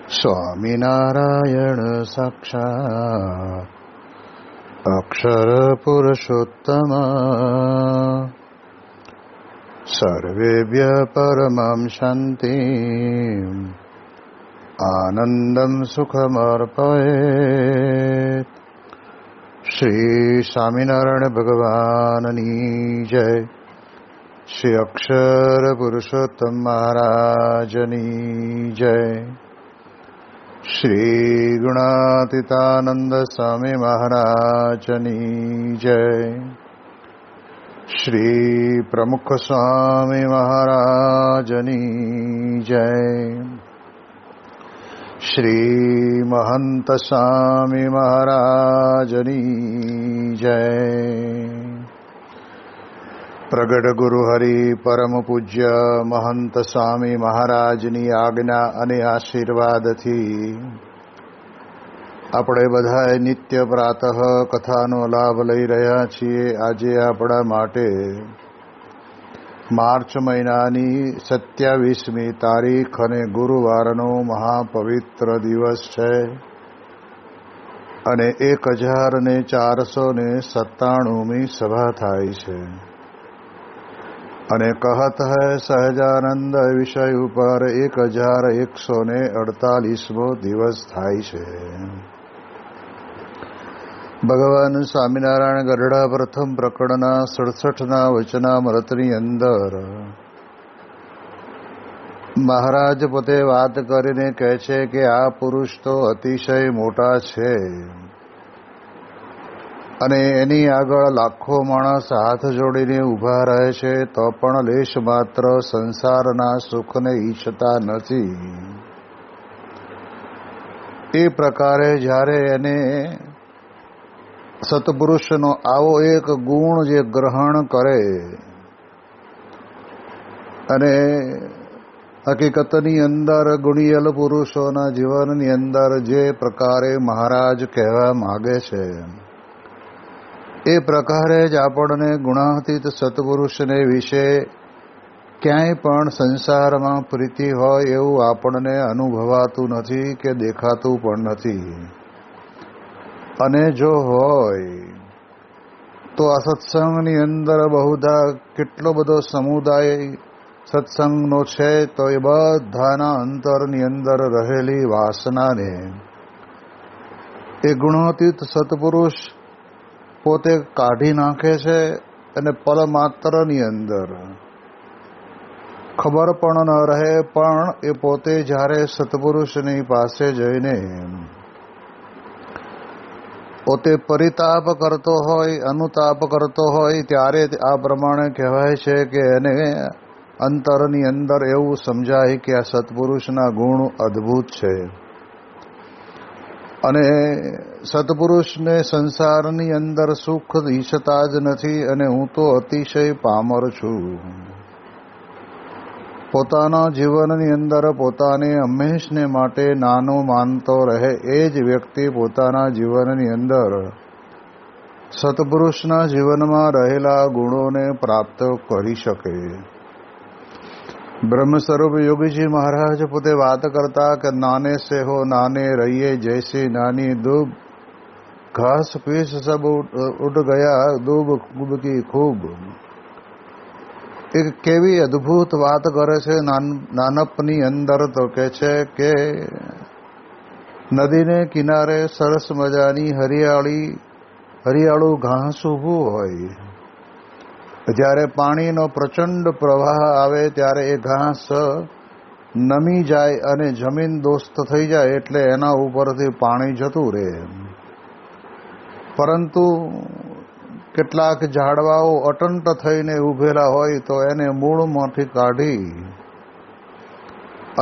સ્વામિનારાયણ સાક્ષાત અક્ષર પુરુષોત્તમ સર્વેભ્ય પરમં શાંતિ આનંદમ સુખમર્પયેત. શ્રી સ્વામિનારાયણ ભગવાનની જય. શ્રી અક્ષર પુરુષોત્તમ મહારાજની જય. શ્રી ગુણાતીતાનંદ સ્વામી મહારાજની જય. શ્રી પ્રમુખ સ્વામી મહારાજની જય. શ્રી મહંત સ્વામી મહારાજની જય. પ્રગટ ગુરુ હરિ પરમ પૂજ્ય મહંત સ્વામી મહારાજની આજ્ઞા અને આશીર્વાદથી આપણે બધાએ નિત્ય પ્રાતઃ કથાનો લાભ લઈ રહ્યા છીએ. આજે આપણા માટે માર્ચ મહિનાની 27મી તારીખ અને ગુરુવારનો મહાપવિત્ર દિવસ છે અને 1497મી સભા થાય છે. અને કહત હૈ સહજાનંદ વિષય ઉપર 1148મો દિવસ થાય છે. ભગવાન સ્વામિનારાયણ ગરડા પ્રથમ પ્રકરણના 67ના વચનામૃતની અંદર મહારાજ પોતે વાત કરીને કહે છે કે આ પુરુષ તો અતિશય મોટા છે અને એની આગળ લાખો માણસ હાથ જોડીને ઊભા રહે છે તો પણ લેશ માત્ર સંસારના સુખને ઈચ્છતા નથી. એ પ્રકારે જ્યારે એને સત્પુરુષનો આવો એક ગુણ જે ગ્રહણ કરે અને હકીકતની અંદર ગુણિયલ પુરુષોના જીવનની અંદર જે પ્રકારે મહારાજ કહેવા માગે છે એ પ્રકારે જ આપણને ગુણાતીત સત્પુરુષને વિશે ક્યાંય પણ સંસારમાં પ્રીતિ હોય એવું આપણને અનુભવાતું નથી કે દેખાતું પણ નથી. અને જો હોય તો આ સત્સંગની અંદર બહુધા કેટલો બધો સમુદાય સત્સંગનો છે તો એ બધાના અંતરની અંદર રહેલી વાસનાને એ ગુણાતીત સત્પુરુષ પોતે કાઢી નાખે છે અને પલ માત્રની અંદર ખબર પણ ન રહે પણ એ પોતે જ્યારે સત્પુરુષની પાસે જઈને પોતે પરિતાપ કરતો હોય અનુતાપ કરતો હોય ત્યારે આ પ્રમાણે કહેવાય છે કે એને અંતરની અંદર એવું સમજાય કે આ સત્પુરુષના ગુણ અદ્ભુત છે અને સત્પુરુષને સંસારની અંદર સુખ ઈચ્છતા જ નથી અને હું તો અતિશય પામર છું. પોતાના જીવનની અંદર પોતાને હંમેશને માટે નાનો માનતો રહે એ જ વ્યક્તિ પોતાના જીવનની અંદર સત્પુરુષના જીવનમાં રહેલા ગુણોને પ્રાપ્ત કરી શકે. બ્રહ્મ સ્વરૂપ યોગીજી મહારાજ પોતે વાત કરતા કે નાને સે હો નાને રહીએ જૈસી નાની દૂબ ઘાસ પીસ સબ ઉડ ગયા દૂબ ખૂબ કી ખૂબ. એક કેવી અદ્ભુત વાત કરે છે નાનપની અંદર તો કે છે કે નદીને કિનારે સરસ મજાની હરિયાળું ઘાસ ઊભું હોય. જ્યારે પાણીનો પ્રચંડ પ્રવાહ આવે ત્યારે એ ઘાસ નમી જાય અને જમીન દોસ્ત થઈ જાય એટલે એના ઉપરથી પાણી જતું રહે. પરંતુ કેટલાક ઝાડવાઓ અટંટ થઈને ઊભેલા હોય તો એને મૂળમાંથી કાઢી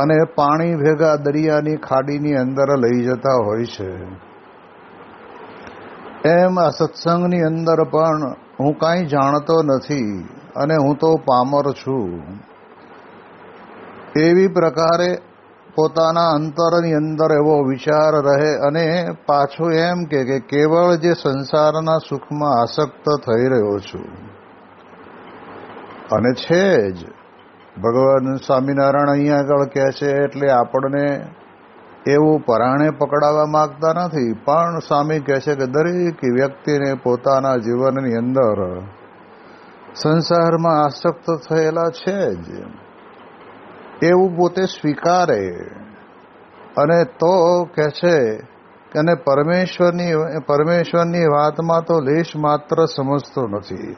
અને પાણી ભેગા દરિયાની ખાડીની અંદર લઈ જતા હોય છે. એમ આ સત્સંગની અંદર પણ હું કાંઈ જાણતો નથી અને હું તો પામર છું એવી પ્રકારે પોતાના અંતરની અંદર એવો વિચાર રહે અને પાછું એમ કે કેવળ જે સંસારના સુખમાં આસક્ત થઈ રહ્યો છું અને છે જ ભગવાન સ્વામિનારાયણ અહીંયા આગળ કહે છે એટલે આપણને એવું પરાણે પકડાવા માંગતા નથી, પણ સ્વામી કહે છે કે દરેક વ્યક્તિને પોતાના જીવનની અંદર સંસારમાં આસક્ત થયેલા છે જ, એવું પોતે સ્વીકારે. અને તો કહે છે કે અને પરમેશ્વરની વાતમાં તો લેશ માત્ર સમજતો નથી.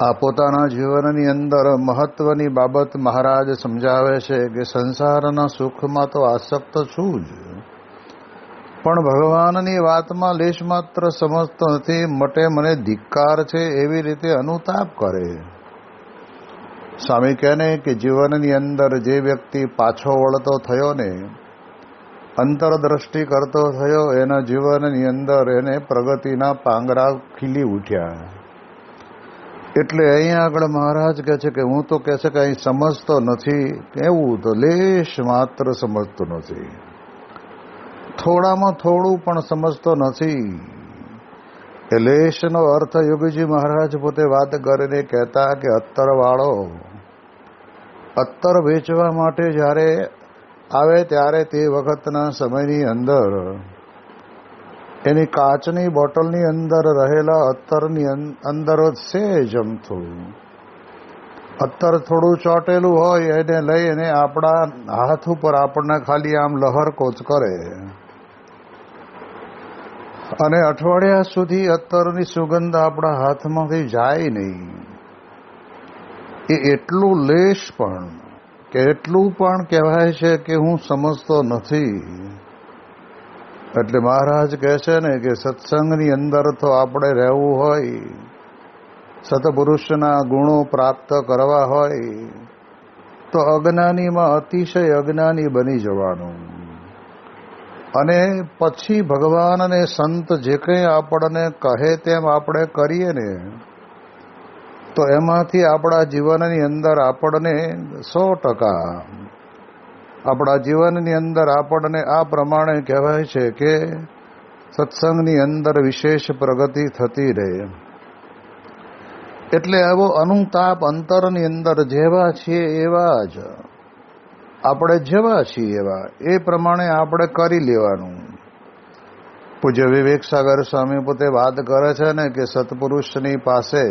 આ પોતાના જીવનની અંદર મહત્વની બાબત મહારાજ સમજાવે છે કે સંસારના સુખમાં તો આસક્ત છું જ, પણ ભગવાનની વાતમાં લેશ માત્ર સમજતો નથી, માટે મને ધિક્કાર છે એવી રીતે અનુતાપ કરે. સ્વામી કહે ને કે જીવનની અંદર જે વ્યક્તિ પાછો વળતો થયો ને, અંતરદ્રષ્ટિ કરતો થયો, એના જીવનની અંદર એને પ્રગતિના પાંગરા ખીલી ઉઠ્યા. એટલે અહીંયા આગળ મહારાજ કહે છે કે હું તો કહે છે કે અહીં સમજતો નથી, એવું તો લેશ માત્ર સમજતો નથી, થોડામાં થોડું પણ સમજતો નથી. એ લેશનો અર્થ યોગીજી મહારાજ પોતે વાત કરીને કહેતા કે અત્તરવાળો અત્તર વેચવા માટે જ્યારે આવે ત્યારે તે વખતના સમયની અંદર એની કાચની બોટલની અંદર રહેલા અત્તરની અંદર સેજ અમથું અત્તર થોડું ચોટેલું હોય એને લઈને આપણા હાથ ઉપર આપણને ખાલી આમ લહર કોચ કરે અને અઠવાડિયા સુધી અત્તરની સુગંધ આપણા હાથમાંથી જાય નહીં. એ એટલું લેશ પણ કે એટલું પણ કહેવાય છે કે હું સમજતો નથી. એટલે મહારાજ કહે છે ને કે સત્સંગની અંદર તો આપણે રહેવું હોય, સતપુરુષના ગુણો પ્રાપ્ત કરવા હોય તો અજ્ઞાનીમાં અતિશય અજ્ઞાની બની જવાનું. અને પછી ભગવાન અને સંત જે કંઈ આપણને કહે તેમ આપણે કરીએ ને તો એમાંથી આપણા જીવનની અંદર આપણને 100% આપણા જીવનની અંદર આપણને આ પ્રમાણે કહેવાય છે કે સત્સંગની અંદર વિશેષ પ્રગતિ થતી રહે. એટલે આવો અનુતાપ અંતરની અંદર જેવા છીએ એવા જ આપણે જેવા છીએ એવા એ પ્રમાણે આપણે કરી લેવાનું. પૂજ્ય વિવેક સાગર સ્વામી પોતે વાત કરે છે ને કે સત્પુરુષની પાસે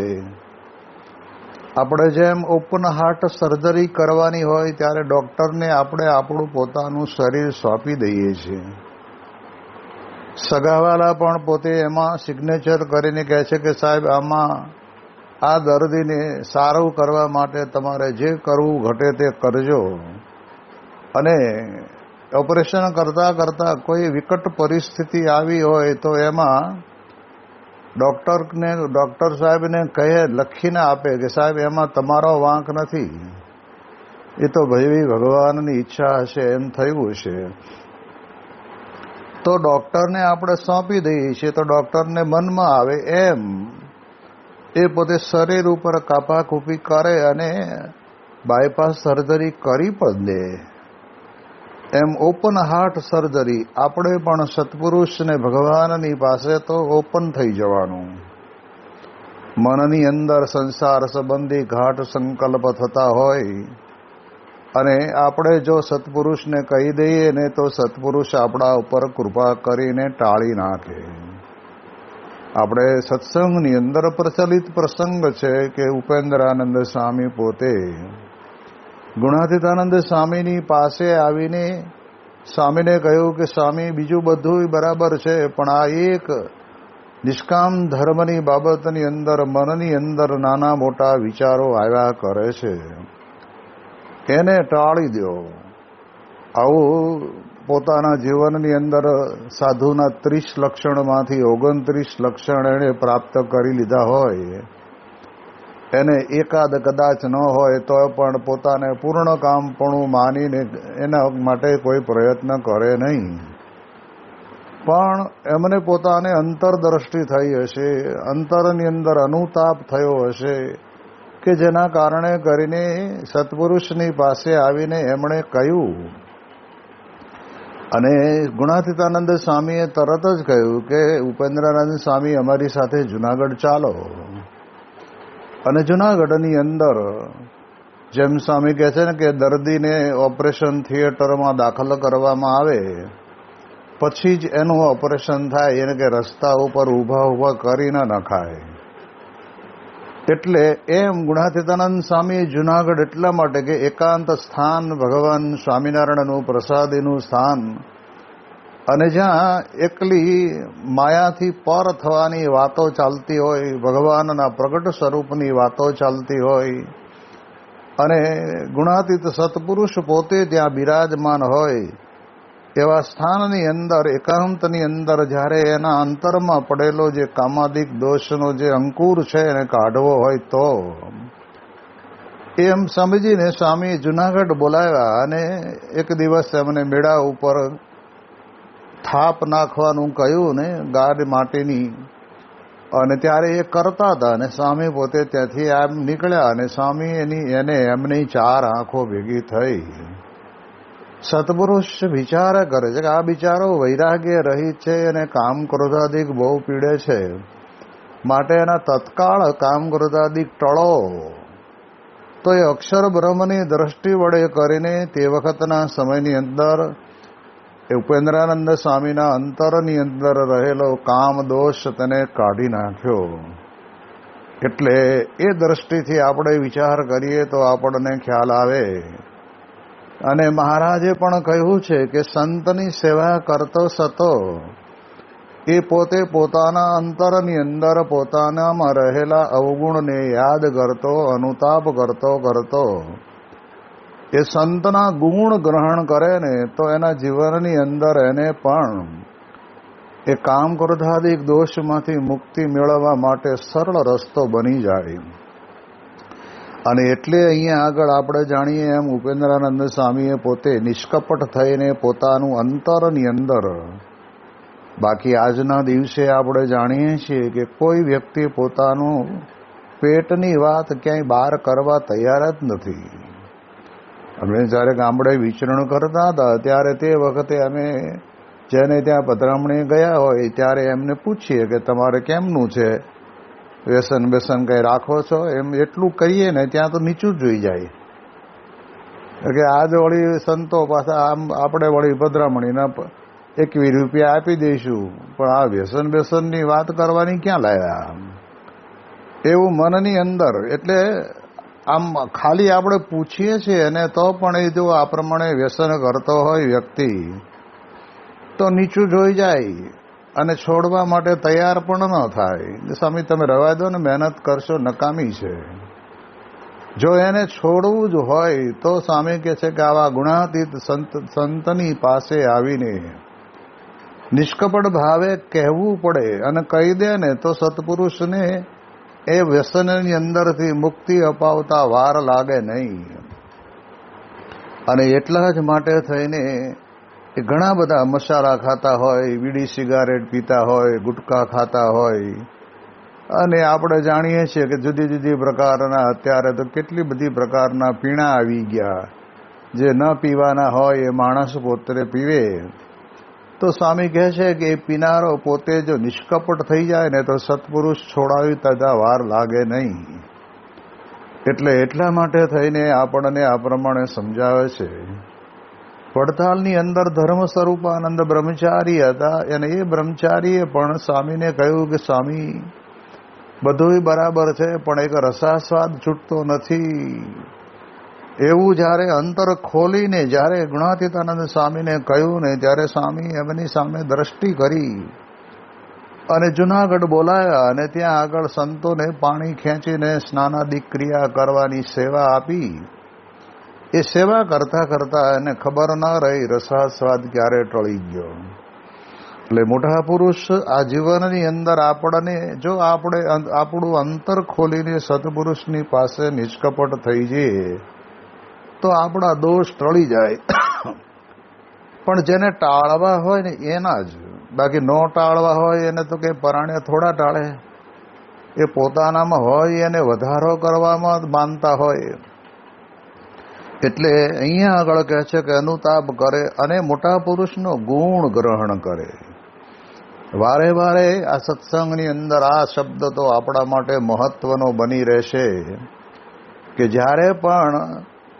આપણે જેમ ઓપન હાર્ટ સર્જરી કરવાની હોય ત્યારે ડૉક્ટરને આપણે આપણું પોતાનું શરીર સોંપી દઈએ છીએ. સગાવાલા પણ પોતે એમાં સિગ્નેચર કરીને કહે છે કે સાહેબ આમાં આ દર્દીને સારું કરવા માટે તમારે જે કરવું ઘટે તે કરજો. અને ઓપરેશન કરતાં કરતાં કોઈ વિકટ પરિસ્થિતિ આવી હોય તો એમાં ડૉક્ટર સાહેબને કહે લખીને આપે કે સાહેબ એમાં તમારો વાંક નથી, એ તો ભાઈ ભગવાનની ઈચ્છા હશે એમ થયું છે. તો ડૉક્ટરને આપણે સોંપી દઈએ છીએ તો ડૉક્ટરને મનમાં આવે એમ એ પોતે શરીર ઉપર કાપાકૂપી કરે અને બાયપાસ સર્જરી કરી પણ દે. એમ ઓપન હાર્ટ સર્જરી આપણે પણ સત્પુરુષને ભગવાનની પાસે તો ઓપન થઈ જવાનું. મનની અંદર સંસાર સંબંધી ઘાટ સંકલ્પ થતા હોય અને આપણે જો સત્પુરુષને કહી દઈએ ને તો સત્પુરુષ આપણા ઉપર કૃપા કરીને ટાળી નાખે. આપણે સત્સંગની અંદર પ્રચલિત પ્રસંગ છે કે ઉપેન્દ્રાનંદ સ્વામી પોતે ગુણાતીતાનંદ સ્વામીની પાસે આવીને સ્વામીને કહ્યું કે સ્વામી બીજું બધું બરાબર છે પણ આ એક નિષ્કામ ધર્મની બાબતની અંદર મનની અંદર નાના મોટા વિચારો આવ્યા કરે છે, એને ટાળી દો. આવું પોતાના જીવનની અંદર સાધુના 30 લક્ષણમાંથી 29 લક્ષણ એણે પ્રાપ્ત કરી લીધા હોય, એને એકાદ કદાચ ન હોય તો પણ પોતાને પૂર્ણ કામપણું માનીને એના માટે કોઈ પ્રયત્ન કરે નહીં. પણ એમને પોતાને અંતરદ્રષ્ટિ થઈ હશે, અંતરની અંદર અનુતાપ થયો હશે કે જેના કારણે કરીને સત્પુરુષની પાસે આવીને એમણે કહ્યું. અને ગુણાતીતાનંદ સ્વામીએ તરત જ કહ્યું કે ઉપેન્દ્રાનંદ સ્વામી અમારી સાથે જુનાગઢ ચાલો. અને જુનાગઢની અંદર જેમ સ્વામી કહે છે ને કે દર્દીને ઓપરેશન થિયેટરમાં દાખલ કરવામાં આવે પછી જ એનું ઓપરેશન થાય, એને કે રસ્તા ઉપર ઊભા કરી ન નખાય. એટલે એમ ગુણાતીતાનંદ સ્વામી જુનાગઢ એટલા માટે કે એકાંત સ્થાન, ભગવાન સ્વામિનારાયણનું પ્રસાદીનું સ્થાન, અને જ્યાં એકલી માયાથી પર થવાની વાતો ચાલતી હોય, ભગવાનના પ્રગટ સ્વરૂપની વાતો ચાલતી હોય, અને ગુણાતીત સત્પુરુષ પોતે ત્યાં બિરાજમાન હોય, એવા સ્થાનની અંદર, એકાંતની અંદર જ્યારે એના અંતરમાં પડેલો જે કામાદિક દોષનો જે અંકુર છે એને કાઢવો હોય તો એમ સમજીને સ્વામી જુનાગઢ બોલાવ્યા. અને એક દિવસ એમને મેળા ઉપર થાપ નાખવાનું કહ્યું ને ગાડ માટીની, અને ત્યારે એ કરતા હતા. અને સ્વામી પોતે ત્યાંથી આમ નીકળ્યા અને સ્વામી એમની 4 આંખો ભેગી થઈ. સત્પુરુષ વિચાર કરે છે કે આ બિચારો વૈરાગ્ય રહિત છે અને કામ ક્રોધાદિક બહુ પીડે છે, માટે એના તત્કાળ કામ ક્રોધાદિક ટળો. તો એ અક્ષર બ્રહ્મની દ્રષ્ટિ વડે કરીને તે વખતના સમયની અંદર ઉપેન્દ્રાનંદ સ્વામીના અંતરની અંદર રહેલો કામ દોષ તેને કાઢી નાખ્યો. એટલે એ દ્રષ્ટિથી આપણે વિચાર કરીએ તો આપણને ખ્યાલ આવે. અને મહારાજે પણ કહ્યું છે કે સંતની સેવા કરતો સતો એ પોતે પોતાના અંતરની અંદર પોતાનામાં રહેલા અવગુણને યાદ કરતો, અનુતાપ કરતો એ સંતના ગુણ ગ્રહણ કરે ને તો એના જીવનની અંદર એને પણ એ કામ ક્રોધાદિક દોષમાંથી મુક્તિ મેળવવા માટે સરળ રસ્તો બની જાય. અને એટલે અહીંયા આગળ આપણે જાણીએ એમ ઉપેન્દ્રાનંદ સ્વામીએ પોતે નિષ્કપટ થઈને પોતાનું અંતરની અંદર, બાકી આજના દિવસે આપણે જાણીએ છીએ કે કોઈ વ્યક્તિ પોતાનું પેટની વાત ક્યાંય બહાર કરવા તૈયાર જ નથી. અમે જ્યારે ગામડે વિચરણ કરતા હતા ત્યારે તે વખતે અમે જેને ત્યાં પધરામણી ગયા હોય ત્યારે એમને પૂછીએ કે તમારે કેમનું છે, વ્યસન બેસન કંઈ રાખો છો, એમ એટલું કહીએ ને ત્યાં તો નીચું જ જોઈ જાય કે આજ વળી સંતો પાછા આમ આપણે વળી પધરામણીના 21 રૂપિયા આપી દઈશું, પણ આ વ્યસન બેસનની વાત કરવાની ક્યાં લાયા, એવું મનની અંદર. એટલે આમ ખાલી આપણે પૂછીએ છીએ અને તો પણ એ જો આ પ્રમાણે વ્યસન કરતો હોય વ્યક્તિ તો નીચું જોઈ જાય અને છોડવા માટે તૈયાર પણ ન થાય. સ્વામી તમે રહેવા દો ને, મહેનત કરશો નકામી છે. જો એને છોડવું જ હોય તો સ્વામી કહે છે કે આવા ગુણાતીત સંતની પાસે આવીને નિષ્કપટ ભાવે કહેવું પડે, અને કહી દે ને તો સત્પુરુષને એ વ્યસનની અંદરથી મુક્તિ અપાવતા વાર લાગે નહીં. અને એટલા જ માટે થઈને એ ઘણા બધા મસાલા ખાતા હોય, બીડી સિગારેટ પીતા હોય, ગુટખા ખાતા હોય, અને આપણે જાણીએ છીએ કે જુદી જુદી પ્રકારના અત્યારે તો કેટલી બધી પ્રકારના પીણા આવી ગયા. જે ન પીવાના હોય એ માણસ પોતે પીવે. તો સ્વામી કહે છે કે એ પીનારો પોતે જો નિષ્કપટ થઈ જાય ને તો સત્પુરુષ છોડાવી તથા વાર લાગે નહીં. એટલે એટલા માટે થઈને આપણને આ પ્રમાણે સમજાવે છે. વડતાલની અંદર ધર્મ સ્વરૂપાનંદ બ્રહ્મચારી હતા, અને એ બ્રહ્મચારીએ પણ સ્વામીને કહ્યું કે સ્વામી બધુંય બરાબર છે પણ એક રસાસ્વાદ છૂટતો નથી. એવું જ્યારે અંતર ખોલીને જ્યારે ગુણાતીતાનંદ સ્વામીને કહ્યું ને ત્યારે સ્વામી એમની સામે દ્રષ્ટિ કરી અને જુનાગઢ બોલાયા, અને ત્યાં આગળ સંતોને પાણી ખેંચીને સ્નાનાદિક ક્રિયા કરવાની સેવા આપી. એ સેવા કરતા કરતા એને ખબર ન રહી રસાસ્વાદ ક્યારે ટળી ગયો. એટલે મોટા પુરુષ આ જીવનની અંદર આપણને જો આપણે આપણું અંતર ખોલીને સત્પુરુષની પાસે નિષ્કપટ થઈ જઈએ તો આપણા દોષ ટળી જાય. પણ જેને ટાળવા હોય ને એના જ, બાકી ન ટાળવા હોય એને તો કંઈ પરાણે થોડા ટાળે. એ પોતાનામાં હોય એને વધારો કરવામાં માનતા હોય. એટલે અહીંયા આગળ કહે છે કે અનુતાપ કરે અને મોટા પુરુષનો ગુણ ગ્રહણ કરે. વારે વારે આ સત્સંગની અંદર આ શબ્દ તો આપણા માટે મહત્વનો બની રહેશે કે જ્યારે પણ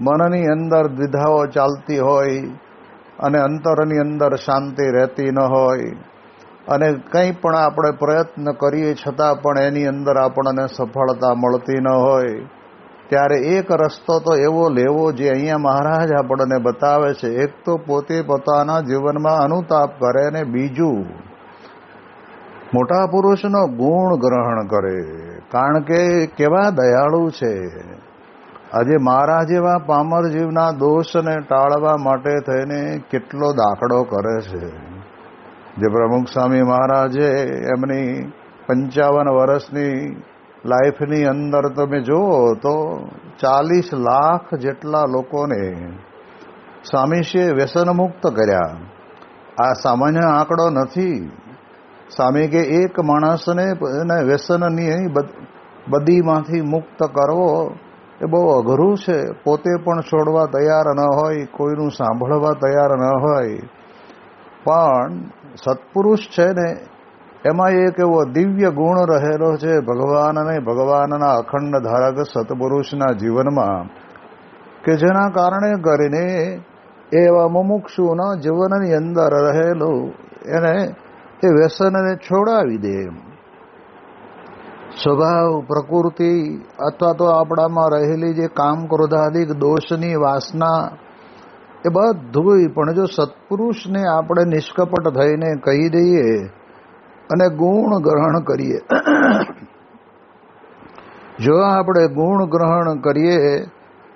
મનની અંદર દ્વિધાઓ ચાલતી હોય અને અંતરની અંદર શાંતિ રહેતી ન હોય અને કંઈ પણ આપણે પ્રયત્ન કરીએ છતાં પણ એની અંદર આપણને સફળતા મળતી ન હોય, ત્યારે એક રસ્તો તો એવો લેવો જે અહીંયા મહારાજ આપણને બતાવે છે. એક તો પોતે પોતાના જીવનમાં અનુતાપ કરે અને બીજું મોટા પુરુષનો ગુણ ગ્રહણ કરે. કારણ કે કેવા દયાળુ છે. આજે મારા જેવા પામર જીવના દોષને ટાળવા માટે થઈને કેટલો દાખલો કરે છે. જે પ્રમુખ સ્વામી મહારાજે એમની 55 વર્ષની લાઈફની અંદર તમે જુઓ તો 40 લાખ જેટલા લોકોને સ્વામીશ્રીએ વ્યસન મુક્ત કર્યા. આ સામાન્ય આંકડો નથી. સ્વામી કે એક માણસને વ્યસનની બદીમાંથી મુક્ત કરવો એ બહુ અઘરું છે. પોતે પણ છોડવા તૈયાર ન હોય, કોઈનું સાંભળવા તૈયાર ન હોય. પણ સત્પુરુષ છે ને એમાં એક એવો દિવ્ય ગુણ રહેલો છે ભગવાન અને ભગવાનના અખંડ ધારક સત્પુરુષના જીવનમાં, કે જેના કારણે કરીને એવા મુમુક્ષુના જીવનની અંદર રહેલું એને એ વ્યસનને છોડાવી દે. સ્વભાવ, પ્રકૃતિ અથવા તો આપણામાં રહેલી જે કામ ક્રોધાદિક દોષની વાસના એ બધું પણ જો સત્પુરુષને આપણે નિષ્કપટ થઈને કહી દઈએ અને ગુણ ગ્રહણ કરીએ, જો આપણે ગુણ ગ્રહણ કરીએ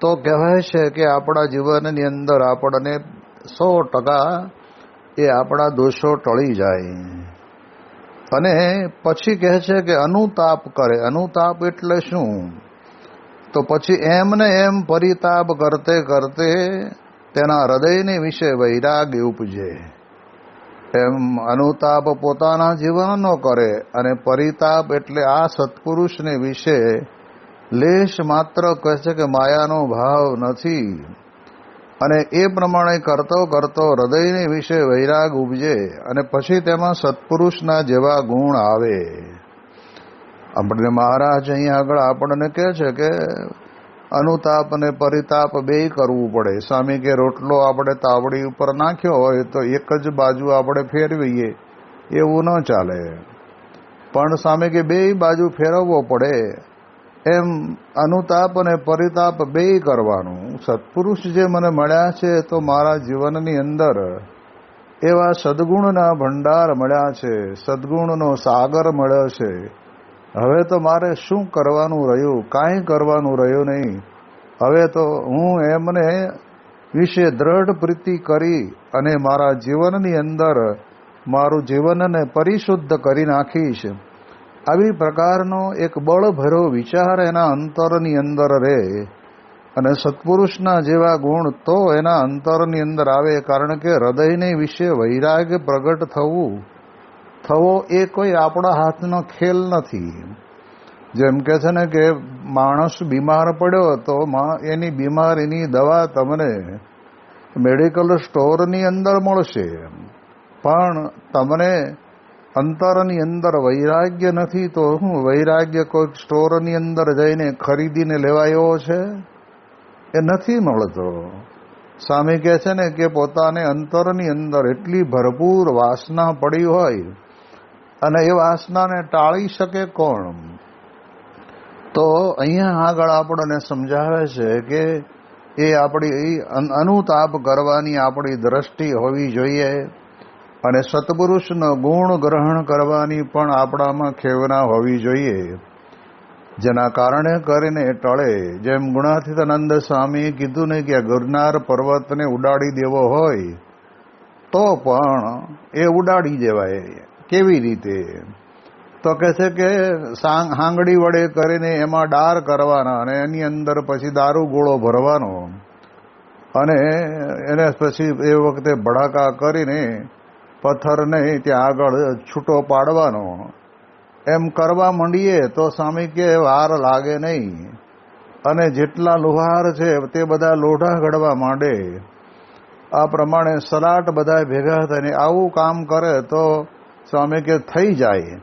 તો કહેવાય છે કે આપણા જીવનની અંદર આપણને 100% એ આપણા દોષો ટળી જાય. અને પછી કહે છે કે અનુતાપ કરે. અનુતાપ એટલે શું? તો પછી એમને એમ પરિતાપ કરતે કરતે તેના હૃદયને વિશે વૈરાગ્ય ઉપજે. એમ અનુતાપ પોતાના જીવનનો કરે અને પરિતાપ એટલે આ સત્પુરુષને વિશે લેશ માત્ર કહે છે કે માયાનો ભાવ નથી. અને એ પ્રમાણે કરતો કરતો હૃદયને વિશે વૈરાગ ઉપજે અને પછી તેમાં સત્પુરુષના જેવા ગુણ આવે. આપણે મહારાજ અહીંયા આગળ આપણને કહે છે કે અનુતાપ અને પરિતાપ બેય કરવું પડે. સ્વામી કે રોટલો આપણે તાવડી ઉપર નાખ્યો હોય તો એક જ બાજુ આપણે ફેરવીએ એવું ન ચાલે, પણ સ્વામી કે બેય બાજુ ફેરવવો પડે. એમ અનુતાપ અને પરિતાપ બેય કરવાનું. સત્પુરુષ જે મને મળ્યા છે તો મારા જીવનની અંદર એવા સદગુણના ભંડાર મળ્યા છે, સદગુણનો સાગર મળ્યો છે. હવે તો મારે શું કરવાનું રહ્યું? કાંઈ કરવાનું રહ્યું નહીં. હવે તો હું એમને વિશે દ્રઢ પ્રીતિ કરી અને મારા જીવનની અંદર મારું જીવનને પરિશુદ્ધ કરી નાખીશ. આવી પ્રકારનો એક બળભર્યો વિચાર એના અંતરની અંદર રહે અને સત્પુરુષના જેવા ગુણ તો એના અંતરની અંદર આવે. કારણ કે હૃદયને વિશે વૈરાગ્ય પ્રગટ થવો એ કોઈ આપણા હાથનો ખેલ નથી. જેમ કે છે ને કે માણસ બીમાર પડ્યો તો એની બીમારીની દવા તમને મેડિકલ સ્ટોરની અંદર મળશે, પણ તમને અંતરની અંદર વૈરાગ્ય નથી તો શું વૈરાગ્ય કોઈ સ્ટોરની અંદર જઈને ખરીદીને લેવાયો છે? એ નથી મળતો. સ્વામી કહે છે ને કે પોતાને અંતરની અંદર એટલી ભરપૂર વાસના પડી હોય અને એ વાસનાને ટાળી શકે કોણ? તો અહીંયા આગળ આપણને સમજાવે છે કે એ આપણી અનુતાપ કરવાની આપણી દ્રષ્ટિ હોવી જોઈએ અને સત્પુરુષનો ગુણ ગ્રહણ કરવાની પણ આપણામાં ખેવના હોવી જોઈએ, જેના કારણે કરીને ટળે. જેમ ગુણાતીતાનંદ સ્વામીએ કીધું ને કે ગિરનાર પર્વતને ઉડાડી દેવો હોય તો પણ એ ઉડાડી દેવાય. કેવી રીતે? તો કહે છે કે હાંગડી વડે કરીને એમાં ડાર કરવાના અને એની અંદર પછી દારૂ ગોળો ભરવાનો અને એને પછી એ વખતે ભડાકા કરીને પથ્થરને ત્યાં આગળ છૂટો પાડવાનો. એમ કરવા માંડીએ તો સ્વામી કે વાર લાગે નહીં અને જેટલા લુહાર છે તે બધા લોઢા ઘડવા માંડે. આ પ્રમાણે સલાટ બધા ભેગા થઈને આવું કામ કરે તો સ્વામી કે થઈ જાય.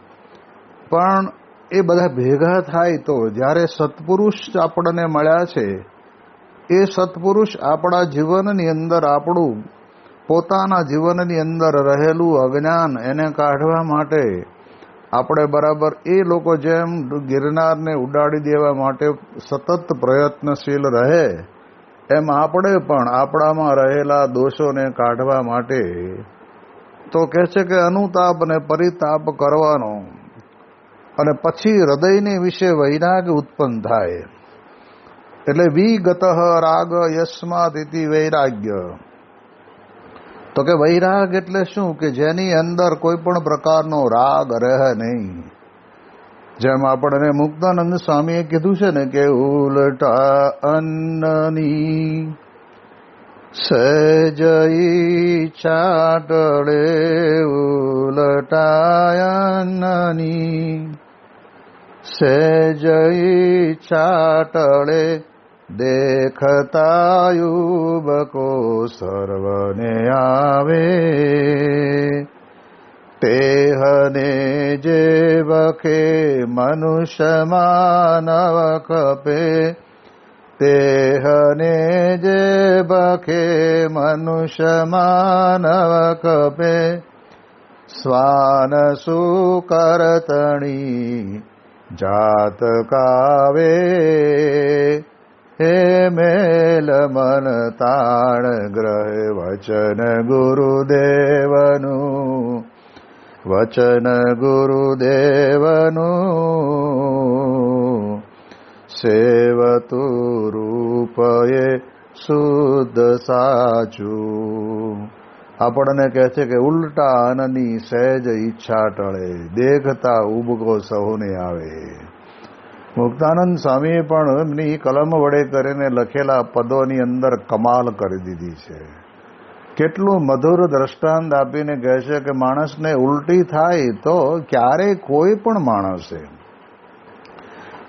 પણ એ બધા ભેગા થાય તો જ્યારે સત્પુરુષ આપણને મળ્યા છે, એ સત્પુરુષ આપણા જીવનની અંદર આપણું પોતાના જીવનની અંદર રહેલું અજ્ઞાન એને કાઢવા માટે આપણે બરાબર એ લોકો જેમ ગિરનારને ઉડાડી દેવા માટે સતત પ્રયત્નશીલ રહે, એમ આપણે પણ આપણામાં રહેલા દોષોને કાઢવા માટે તો કહે છે કે અનુતાપ ને પરિતાપ કરવાનો, અને પછી હૃદયને વિશે વૈરાગ ઉત્પન્ન થાય. એટલે વિગત રાગ યસ્માત ઇતિ વૈરાગ્ય. તો કે વૈરાગ એટલે શું? કે જેની અંદર કોઈ પણ પ્રકારનો રાગ રહે નહીં. જેમ આપણને મુક્તાનંદ સ્વામીએ કીધું છે ને કે ઉલટા અન્નની સજઈ ચાટળે ઉલટા અન્નની સજઈ ચાટળે દેખતા યુબકો સર્વને આવે તેહને જે વખે મનુષ્ય માનવ કપે તેહને જે બખે મનુષ્ય માનવ કપે સ્વાન સુકરતણી જાત કાવે હે મેલ મન તાણ ગ્રહ વચન ગુરુદેવનું વચન ગુરુદેવનું સેવતું રૂપયે શુદ્ધ સાચું. આપણને કહે છે કે ઉલટા અનની સહેજ ઈચ્છા ટળે દેખતા ઉબકો સહુને આવે. મુક્તાનંદ સ્વામીએ પણ એમની કલમ વડે કરીને લખેલા પદોની અંદર કમાલ કરી દીધી છે. કેટલું મધુર દ્રષ્ટાંત આપીને કહે છે કે માણસને ઉલટી થાય તો ક્યારેય કોઈ પણ માણસે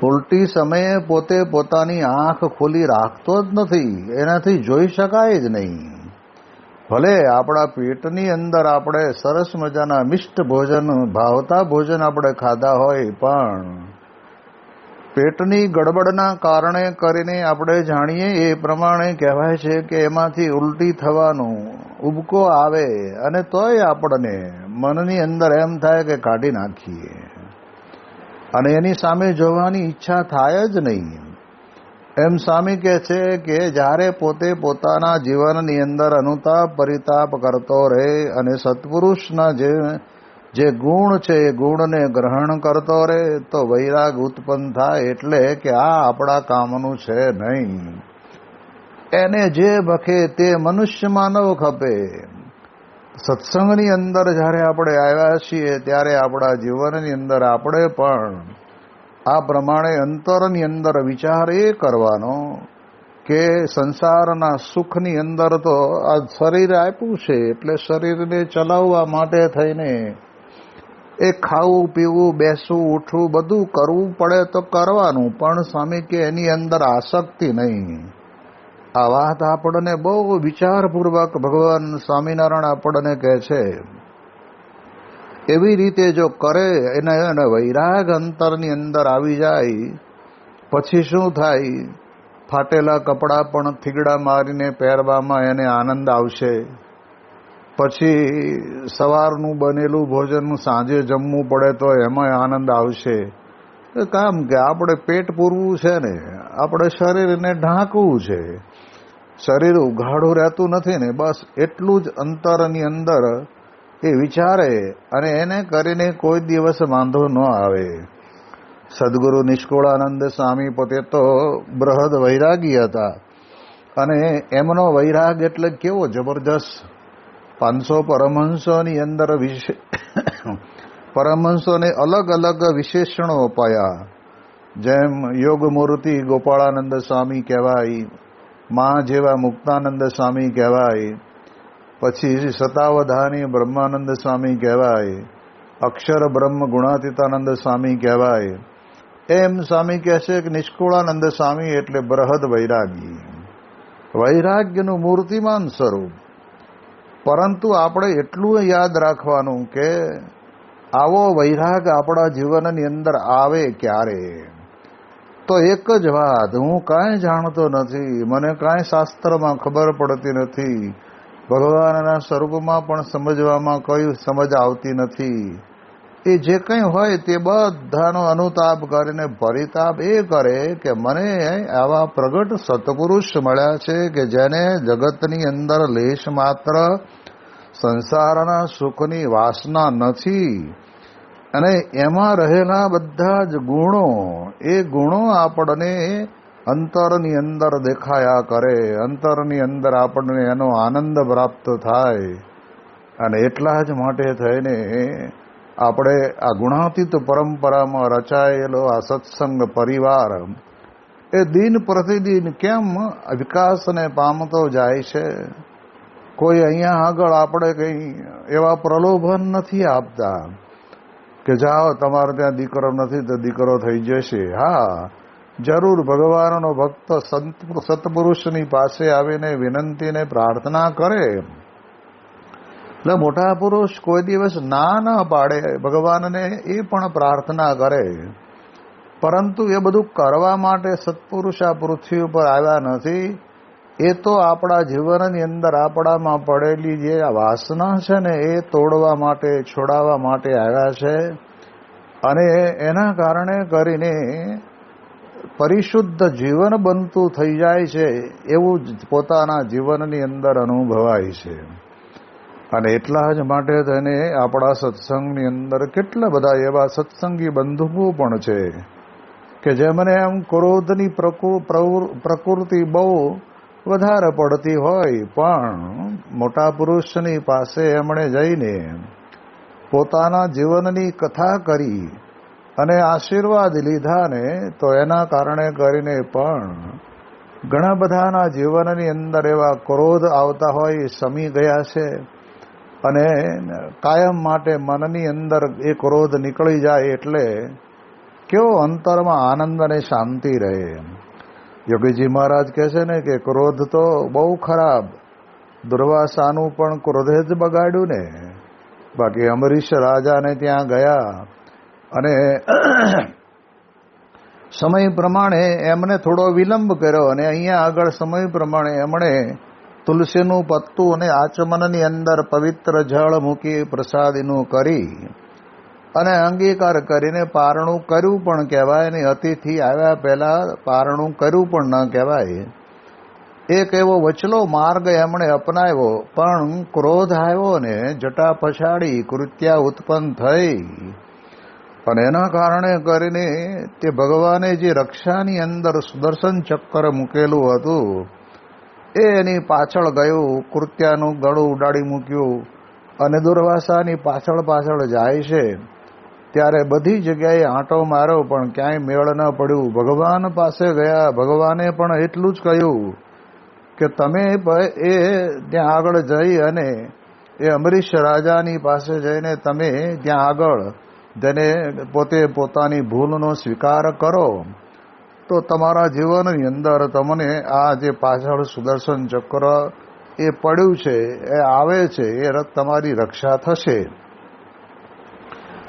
ઉલટી સમયે પોતે પોતાની આંખ ખોલી રાખતો જ નથી, એનાથી જોઈ શકાય જ નહીં. ભલે આપણા પેટની અંદર આપણે સરસ મજાના મિષ્ટ ભોજન ભાવતા ભોજન આપણે ખાધા હોય, પણ પેટની ગડબડના કારણે કરીને આપણે જાણીએ એ પ્રમાણે કહેવાય છે કે એમાંથી ઉલટી થવાનું ઉબકો આવે, અને તોય આપણને મનની અંદર એમ થાય કે કાઢી નાખીએ, અને એની સામે જોવાની ઈચ્છા થાય જ નહીં. એમ સ્વામી કહે છે કે જ્યારે પોતે પોતાના જીવનની અંદર અનુતાપ પરિતાપ કરતો રહે અને સત્પુરુષના જે ગુણ છે એ ગુણને ગ્રહણ કરતો રહે તો વૈરાગ ઉત્પન્ન થાય. એટલે કે આ આપણા કામનું છે નહીં, એને જે ભખે તે મનુષ્ય માનવ ખપે. સત્સંગની અંદર જ્યારે આપણે આવ્યા છીએ ત્યારે આપણા જીવનની અંદર આપણે પણ આ પ્રમાણે અંતરની અંદર વિચાર એ કરવાનો કે સંસારના સુખની અંદર તો આ શરીર આપ્યું છે, એટલે શરીરને ચલાવવા માટે થઈને એ ખાવું પીવું બેસવું ઉઠવું બધું કરવું પડે તો કરવાનું, પણ સ્વામી કે એની અંદર આસક્તિ નહીં. આ વાત આપણને બહુ વિચારપૂર્વક ભગવાન સ્વામિનારાયણ આપણને કહે છે. એવી રીતે જો કરે એને વૈરાગ અંતરની અંદર આવી જાય, પછી શું થાય? ફાટેલા કપડાં પણ થીગડા મારીને પહેરવામાં એને આનંદ આવશે. પછી સવારનું બનેલું ભોજન સાંજે જમવું પડે તો એમાં આનંદ આવશે. કામ કે આપણે પેટ પૂરવું છે ને, આપણે શરીરને ઢાંકવું છે. શરીર ઉઘાડું રહેતું નથી ને, બસ એટલું જ અંતરની અંદર એ વિચારે, અને એને કરીને કોઈ દિવસ વાંધો ન આવે. સદગુરુ નિષ્કુળાનંદ સ્વામી પોતે તો બૃહદ વૈરાગી હતા, અને એમનો વૈરાગ એટલે કેવો જબરજસ્ત. 500 પરમહંસોની અંદર પરમહંસોને અલગ અલગ વિશેષણો અપાયા. જેમ યોગમૂર્તિ ગોપાળાનંદ સ્વામી કહેવાય, મા જેવા મુક્તાનંદ સ્વામી કહેવાય, પછી શતાવધાની બ્રહ્માનંદ સ્વામી કહેવાય, અક્ષર બ્રહ્મ ગુણાતીતાનંદ સ્વામી કહેવાય. એમ સ્વામી કહે છે કે નિષ્કુળાનંદ સ્વામી એટલે બૃહદ વૈરાગી, વૈરાગ્યનું મૂર્તિમાન સ્વરૂપ. પરંતુ આપણે એટલું યાદ રાખવાનું કે આવો વૈરાગ આપણા જીવનની અંદર આવે ક્યારે? તો એક જ વાત, હું કાંઈ જાણતો નથી, મને કાંઈ શાસ્ત્રમાં ખબર પડતી નથી, ભગવાનના સ્વરૂપમાં પણ સમજવામાં કઈ સમજ આવતી નથી. એ જે કંઈ હોય તે બધાનો અનુતાપ કરીને પરિતાપ એ કરે કે મને આવા પ્રગટ સત્પુરુષ મળ્યા છે કે જેને જગતની અંદર લેશ માત્ર સંસારના સુખની વાસના નથી, અને એમાં રહેલા બધા જ ગુણો, એ ગુણો આપણને અંતરની અંદર દેખાયા કરે, અંતરની અંદર આપણને એનો આનંદ પ્રાપ્ત થાય. અને એટલા જ માટે થઈને આપણે આ ગુણાતીત પરંપરામાં રચાયેલો આ સત્સંગ પરિવાર એ દિન પ્રતિદિન કેમ વિકાસને પામતો જાય છે. કોઈ અહીંયા આગળ આપણે કંઈ એવા પ્રલોભન નથી આપતા કે જાઓ તમારે ત્યાં દીકરો નથી તો દીકરો થઈ જશે. હા, જરૂર ભગવાનનો ભક્ત સત્પુરુષની પાસે આવીને વિનંતીને પ્રાર્થના કરે એટલે મોટા પુરુષ કોઈ દિવસ ના પાડે ભગવાનને, એ પણ પ્રાર્થના કરે. પરંતુ એ બધું કરવા માટે સત્પુરુષ આ પૃથ્વી ઉપર આવ્યા નથી. એ તો આપણા જીવનની અંદર આપણામાં પડેલી જે વાસના છે ને એ તોડવા માટે, છોડાવવા માટે આવ્યા છે. અને એના કારણે કરીને પરિશુદ્ધ જીવન બનતું થઈ જાય છે એવું જ પોતાના જીવનની અંદર અનુભવાય છે. અને એટલા જ માટે તેને આપણા સત્સંગની અંદર કેટલા બધા એવા સત્સંગી બંધુઓ પણ છે કે જેમને આમ ક્રોધની પ્રકૃતિ બહુ વધારે પડતી હોય, પણ મોટા પુરુષની પાસે એમણે જઈને પોતાના જીવનની કથા કરી અને આશીર્વાદ લીધા ને તો એના કારણે કરીને પણ ઘણા બધાના જીવનની અંદર એવા ક્રોધ આવતા હોય એ શમી ગયા છે. અને કાયમ માટે મનની અંદર એ ક્રોધ નીકળી જાય એટલે કેવો અંતરમાં આનંદ અને શાંતિ રહે. યોગીજી મહારાજ કહે છે ને કે ક્રોધ તો બહુ ખરાબ, દુર્વાસાનું પણ ક્રોધે જ બગાડ્યું ને. બાકી અમરીશ રાજાને ત્યાં ગયા અને સમય પ્રમાણે એમને થોડો વિલંબ કર્યો, અને અહીંયા આગળ સમય પ્રમાણે એમણે તુલસીનું પત્તું અને આચમનની અંદર પવિત્ર જળ મૂકી પ્રસાદીનું કરી અને અંગીકાર કરીને પારણું કર્યું પણ કહેવાય ને, અતિથિ આવ્યા પહેલા પારણું કર્યું પણ ન કહેવાય. એક એવો વચલો માર્ગ એમણે અપનાવ્યો, પણ ક્રોધ આવ્યો ને જટા પછાડી કૃત્યા ઉત્પન્ન થઈ, અને એના કારણે કરીને તે ભગવાને જે રક્ષાની અંદર સુદર્શન ચક્ર મૂકેલું હતું એ એની પાછળ ગયું, કૃત્યાનું ગળું ઉડાડી મૂક્યું અને દુર્વાસાની પાછળ પાછળ જાય છે. ત્યારે બધી જગ્યાએ આંટો માર્યો પણ ક્યાંય મેળ ન પડ્યું. ભગવાન પાસે ગયા, ભગવાને પણ એટલું જ કહ્યું કે તમે એ ત્યાં આગળ જઈ અને એ અમરીશ રાજાની પાસે જઈને તમે ત્યાં આગળ જેને પોતે પોતાની ભૂલનો સ્વીકાર કરો તો તમારા જીવનની અંદર તમને આ જે પાછળ સુદર્શન ચક્ર એ પડ્યું છે એ આવે છે એ તમારી રક્ષા થશે.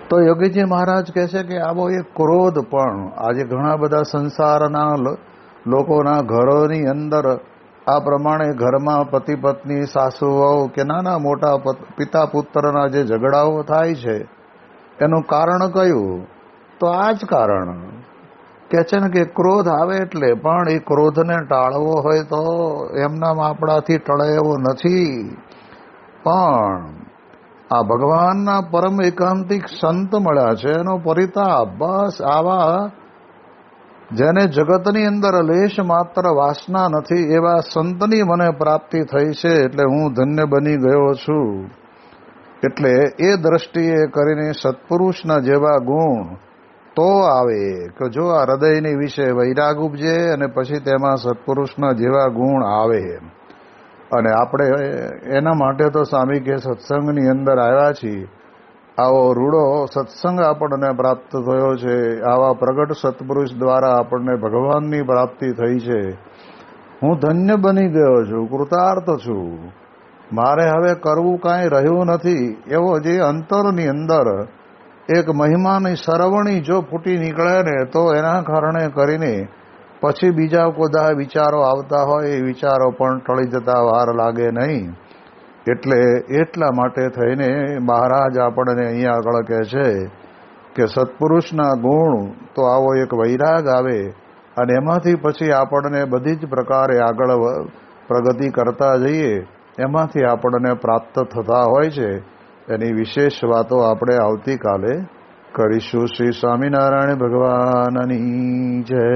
તો યોગીજી મહારાજ કહે છે કે આવો એક ક્રોધ પણ આજે ઘણા બધા સંસારના લોકોના ઘરોની અંદર આ પ્રમાણે ઘરમાં પતિ પત્ની, સાસુ વહુ કે નાના મોટા પિતા પુત્રના જે ઝઘડાઓ થાય છે એનું કારણ કયું? તો આ જ કારણ કે છે ને કે ક્રોધ આવે એટલે, પણ એ ક્રોધને ટાળવો હોય તો એમનામાં આપણાથી ટળે એવો નથી. પણ આ ભગવાનના પરમ એકાંતિક સંત મળ્યા છે એનો પરિતાપ, બસ આવા જેને જગતની અંદર લેશ માત્ર વાસના નથી એવા સંતની મને પ્રાપ્તિ થઈ છે, એટલે હું ધન્ય બની ગયો છું. એટલે એ દ્રષ્ટિએ કરીને સત્પુરુષના જેવા ગુણ તો આવે કે જો આ હૃદયની વિશે વૈરાગ ઉપજે અને પછી તેમાં સત્પુરુષના જેવા ગુણ આવે. અને આપણે એના માટે તો સ્વામી કે સત્સંગની અંદર આવ્યા છીએ. આવો રૂડો સત્સંગ આપણને પ્રાપ્ત થયો છે, આવા પ્રગટ સત્પુરુષ દ્વારા આપણને ભગવાનની પ્રાપ્તિ થઈ છે. હું ધન્ય બની ગયો છું, કૃતાર્થ છું. મારે હવે કરવું કાંઈ રહ્યું નથી. એવો જે અંતરની અંદર એક મહિમાની સરવણી જો ફૂટી નીકળે ને તો એના કારણે કરીને પછી બીજા બધા વિચારો આવતા હોય એ વિચારો પણ ટળી જતા વાર લાગે નહીં. એટલે એટલા માટે થઈને મહારાજ આપણને અહીંયા આગળ કહે છે કે સત્પુરુષના ગુણ તો આવો એક વૈરાગ આવે અને એમાંથી પછી આપણને બધી જ પ્રકારે આગળ પ્રગતિ કરતા જઈએ, એમાંથી આપણને પ્રાપ્ત થતા હોય છે. એની વિશેષ વાતો આપણે આવતીકાલે કરીશું. શ્રી સ્વામિનારાયણ ભગવાનની જય.